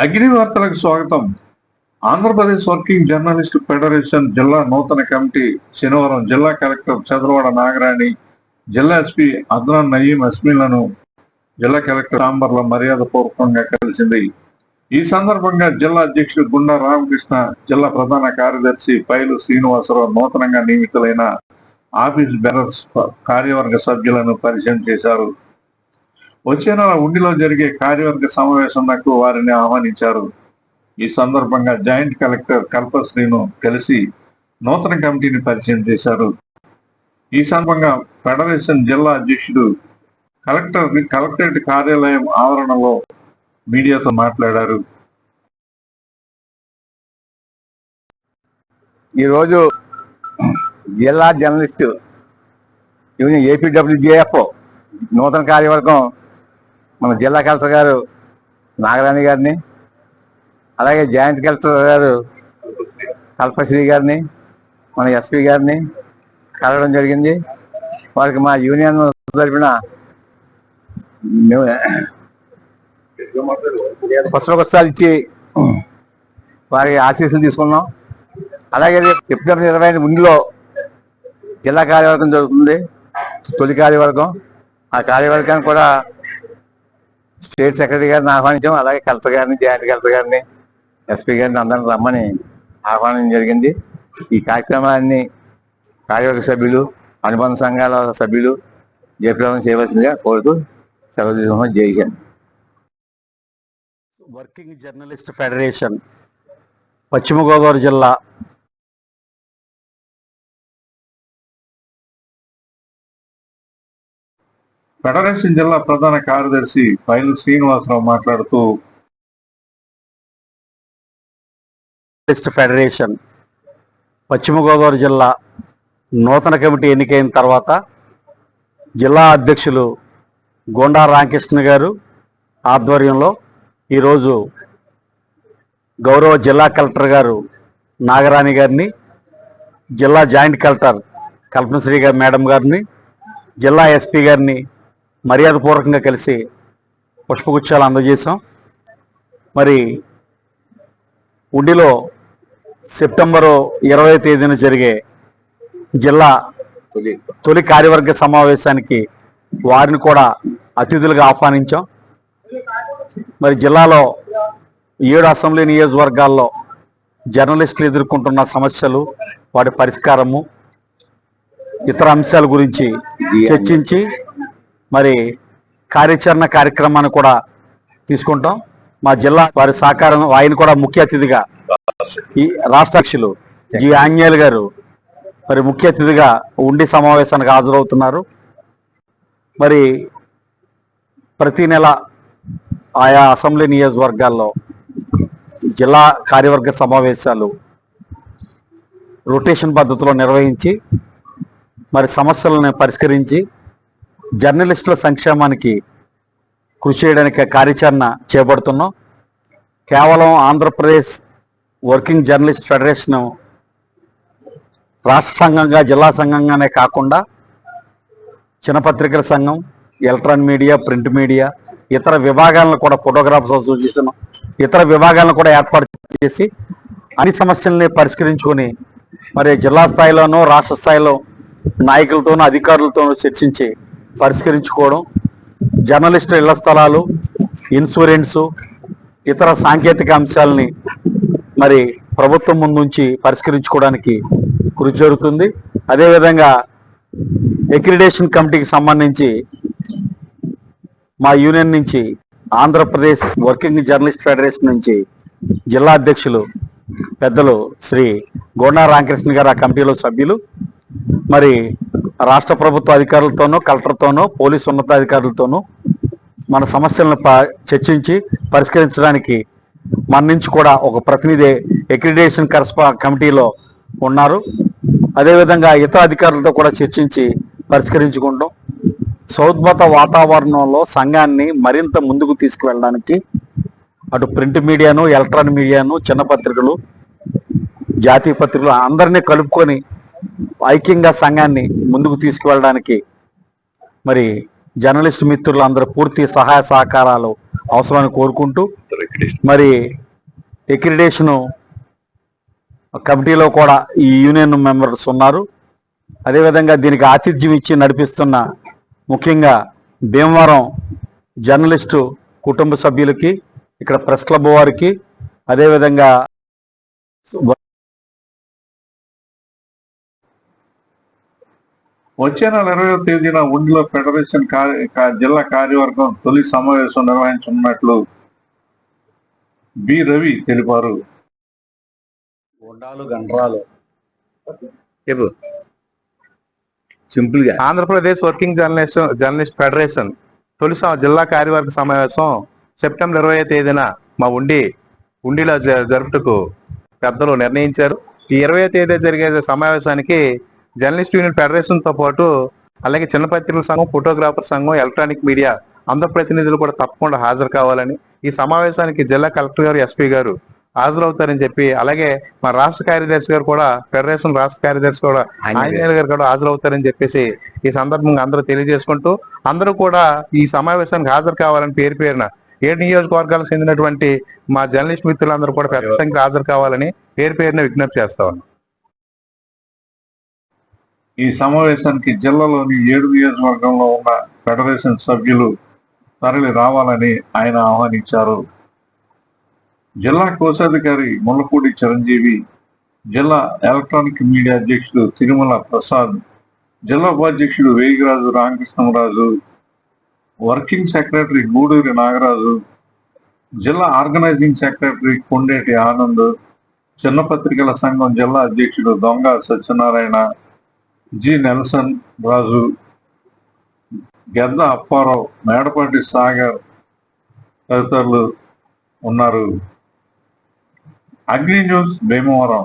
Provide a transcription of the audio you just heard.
అగ్ని వార్తలకు స్వాగతం. ఆంధ్రప్రదేశ్ వర్కింగ్ జర్నలిస్ట్ ఫెడరేషన్ జిల్లా నూతన కమిటీ శనివారం జిల్లా కలెక్టర్ చంద్రవాడ నాగరాణి, జిల్లా ఎస్పీ అద్నాన్ నయీం అస్మిన్లను జిల్లా కలెక్టర్ ఛాంబర్లో మర్యాద పూర్వకంగా కలిసింది. ఈ సందర్భంగా జిల్లా అధ్యక్షుడు గుండా రామకృష్ణ, జిల్లా ప్రధాన కార్యదర్శి పైలు శ్రీనివాసరావు నూతనంగా నియమితులైన ఆఫీస్ బెరర్స్ కార్యవర్గ సభ్యులను పరిచయం చేశారు. వచ్చే నెల ఉండిలో జరిగే కార్యవర్గ సమావేశంకు వారిని ఆహ్వానించారు. ఈ సందర్భంగా జాయింట్ కలెక్టర్ కల్పశ్రీను కలిసి నూతన కమిటీని పరిచయం చేశారు. ఈ సందర్భంగా ఫెడరేషన్ జిల్లా అధ్యక్షుడు కలెక్టరేట్ కార్యాలయం ఆవరణలో మీడియాతో మాట్లాడారు. ఈరోజు జిల్లా జర్నలిస్టు యూనియన్ ఏపీడబ్ల్యూజేఎఫ్ నూతన కార్యవర్గం మన జిల్లా కలెక్టర్ గారు నాగరాణి గారిని, అలాగే జాయింట్ కలెక్టర్ గారు కల్పశ్రీ గారిని, మన ఎస్పీ గారిని కలవడం జరిగింది. వారికి మా యూనియన్ తరఫున పుస్తకాలు ఇచ్చి వారి ఆశీస్సులు తీసుకున్నాం. అలాగే సెప్టెంబర్ 20 ఉండిలో జిల్లా కార్యవర్గం జరుగుతుంది, తొలి కార్యవర్గం. ఆ కార్యవర్గానికి కూడా స్టేట్ సెక్రటరీ గారిని ఆహ్వానించాం. అలాగే కలెక్టర్ గారిని, జాయింట్ కలెక్టర్ గారిని, ఎస్పీ గారిని అందరిని రమ్మని ఆహ్వానించడం జరిగింది. ఈ కార్యక్రమాన్ని కార్యవర్గ సభ్యులు, అనుబంధ సంఘాల సభ్యులు జయప్రదం చేయవలసిందిగా కోరుతూ సెలవు తీసుకున్నాం. జై హింద్. వర్కింగ్ జర్నలిస్ట్ ఫెడరేషన్ పశ్చిమ గోదావరి జిల్లా ఫెడరేషన్ జిల్లా ప్రధాన కార్యదర్శి పైలు శ్రీనివాసరావు మాట్లాడుతూ, ఫెడరేషన్ పశ్చిమ గోదావరి జిల్లా నూతన కమిటీ ఎన్నికైన తర్వాత జిల్లా అధ్యక్షులు గోండా రామకృష్ణ గారు ఆధ్వర్యంలో ఈరోజు గౌరవ జిల్లా కలెక్టర్ గారు నాగరాణి గారిని, జిల్లా జాయింట్ కలెక్టర్ కల్పశ్రీ గారి మేడం గారిని, జిల్లా ఎస్పీ గారిని మర్యాదపూర్వకంగా కలిసి పుష్పగుచ్చాలు అందజేశాం. మరి ఉండిలో సెప్టెంబరు 20వ తేదీన జరిగే జిల్లా తొలి కార్యవర్గ సమావేశానికి వారిని కూడా అతిథులుగా ఆహ్వానించాం. మరి జిల్లాలో 7 అసెంబ్లీ నియోజకవర్గాల్లో జర్నలిస్టులు ఎదుర్కొంటున్న సమస్యలు, వాటి పరిష్కారము, ఇతర అంశాల గురించి చర్చించి మరి కార్యాచరణ కార్యక్రమాన్ని కూడా తీసుకుంటాం. మా జిల్లా వారి సహకారం, ఆయన కూడా ముఖ్య అతిథిగా ఈ రాష్ట్ర అధ్యక్షులు జి ఆంజనేయులు గారు మరి ముఖ్య అతిథిగా ఉండి సమావేశానికి హాజరవుతున్నారు. మరి ప్రతి నెల ఆయా అసెంబ్లీ నియోజకవర్గాల్లో జిల్లా కార్యవర్గ సమావేశాలు రొటేషన్ పద్ధతిలో నిర్వహించి మరి సమస్యలను పరిష్కరించి జర్నలిస్టుల సంక్షేమానికి కృషి చేయడానికి కార్యాచరణ చేపడుతున్నాం. కేవలం ఆంధ్రప్రదేశ్ వర్కింగ్ జర్నలిస్ట్ ఫెడరేషన్ రాష్ట్ర సంఘంగా, జిల్లా సంఘంగానే కాకుండా చిన్నపత్రికల సంఘం, ఎలక్ట్రానిక్ మీడియా, ప్రింట్ మీడియా, ఇతర విభాగాలను కూడా, ఫోటోగ్రాఫర్స్ అసోసియేషన్, ఇతర విభాగాలను కూడా ఏర్పాటు చేసి అన్ని సమస్యల్ని పరిష్కరించుకొని మరి జిల్లా స్థాయిలోనూ రాష్ట్ర స్థాయిలో నాయకులతోనూ అధికారులతోనూ చర్చించి పరిష్కరించుకోవడం, జర్నలిస్టుల ఇళ్ల స్థలాలు, ఇన్సూరెన్సు, ఇతర సాంకేతిక అంశాలని మరి ప్రభుత్వం ముందుంచి పరిష్కరించుకోవడానికి కృషి జరుగుతుంది. అదేవిధంగా అక్రిడేషన్ కమిటీకి సంబంధించి మా యూనియన్ నుంచి, ఆంధ్రప్రదేశ్ వర్కింగ్ జర్నలిస్ట్ ఫెడరేషన్ నుంచి జిల్లా అధ్యక్షులు పెద్దలు శ్రీ గోండా రామకృష్ణ గారు ఆ కమిటీలో సభ్యులు. మరి రాష్ట్ర ప్రభుత్వ అధికారులతోనూ, కలెక్టర్తోనూ, పోలీసు ఉన్నతాధికారులతోనూ మన సమస్యలను చర్చించి పరిష్కరించడానికి మన నుంచి కూడా ఒక ప్రతినిధి అక్రిడేషన్ కమిటీలో ఉన్నారు. అదేవిధంగా ఇతర అధికారులతో కూడా చర్చించి పరిష్కరించుకుంటాం. సౌద్భత వాతావరణంలో సంఘాన్ని మరింత ముందుకు తీసుకువెళ్ళడానికి అటు ప్రింట్ మీడియాను, ఎలక్ట్రానిక్ మీడియాను, చిన్న పత్రికలు, జాతీయ పత్రికలు అందరినీ కలుపుకొని ఐక్యంగా సంఘాన్ని ముందుకు తీసుకువెళ్ళడానికి మరి జర్నలిస్ట్ మిత్రులు అందరూ పూర్తి సహాయ సహకారాలు అవసరాన్ని కోరుకుంటూ మరి ఎక్రిడేషను కమిటీలో కూడా ఈ యూనియన్ మెంబర్స్ ఉన్నారు. అదేవిధంగా దీనికి ఆతిథ్యం ఇచ్చి నడిపిస్తున్న ముఖ్యంగా భీమవరం జర్నలిస్టు కుటుంబ సభ్యులకి, ఇక్కడ ప్రెస్ క్లబ్ వారికి, అదేవిధంగా వచ్చే నెల 20వ తేదీన ఉండిలో ఫెడరేషన్ జిల్లా కార్యవర్గం తొలి సమావేశం నిర్వహించనున్నట్లు బి రవి తెలిపారు. ఉండాలు గండ్రాలు చెప్పు సింపుల్ గా. ఆంధ్రప్రదేశ్ వర్కింగ్ జర్నలిస్ట్ ఫెడరేషన్ తొలి జిల్లా కార్యవర్గ సమావేశం సెప్టెంబర్ 20వ తేదీన మా ఉండిలో జరుపుటకు పెద్దలు నిర్ణయించారు. ఈ 20వ తేదీ జరిగే సమావేశానికి జర్నలిస్ట్ యూనియన్ ఫెడరేషన్ తో పాటు అలాగే చిన్న పత్రికల సంఘం, ఫోటోగ్రాఫర్ సంఘం, ఎలక్ట్రానిక్ మీడియా అందరు ప్రతినిధులు కూడా తప్పకుండా హాజరు కావాలని, ఈ సమావేశానికి జిల్లా కలెక్టర్ గారు, ఎస్పీ గారు హాజరవుతారని చెప్పి, అలాగే మా రాష్ట్ర కార్యదర్శి గారు కూడా, ఫెడరేషన్ రాష్ట్ర కార్యదర్శి కూడా ఆంజనేయులు గారు కూడా హాజరవుతారని చెప్పేసి ఈ సందర్భంగా అందరూ తెలియజేసుకుంటూ, అందరూ కూడా ఈ సమావేశానికి హాజరు కావాలని పేరున 7 నియోజకవర్గాలకు చెందినటువంటి మా జర్నలిస్ట్ మిత్రులందరూ కూడా పెద్ద సంఖ్యలో హాజరు కావాలని పేరున విజ్ఞప్తి చేస్తా ఉన్నాం. ఈ సమావేశానికి జిల్లాలోని 7 నియోజకవర్గంలో ఉన్న ఫెడరేషన్ సభ్యులు తరలి రావాలని ఆయన ఆహ్వానించారు. జిల్లా కోశాధికారి ముల్లపూడి చిరంజీవి, జిల్లా ఎలక్ట్రానిక్ మీడియా అధ్యక్షుడు తిరుమల ప్రసాద్, జిల్లా ఉపాధ్యక్షుడు వేగిరాజు రామకృష్ణరాజు, వర్కింగ్ సెక్రటరీ గూడూరి నాగరాజు, జిల్లా ఆర్గనైజింగ్ సెక్రటరీ కొండేటి ఆనంద్, చిన్న పత్రికల సంఘం జిల్లా అధ్యక్షుడు దొంగ సత్యనారాయణ, జి నెల్సన్ రాజు, గెద్ద అప్పారావు, మేడపాటి సాగర్ తదితరులు ఉన్నారు. అగ్ని న్యూస్ భీమవరం.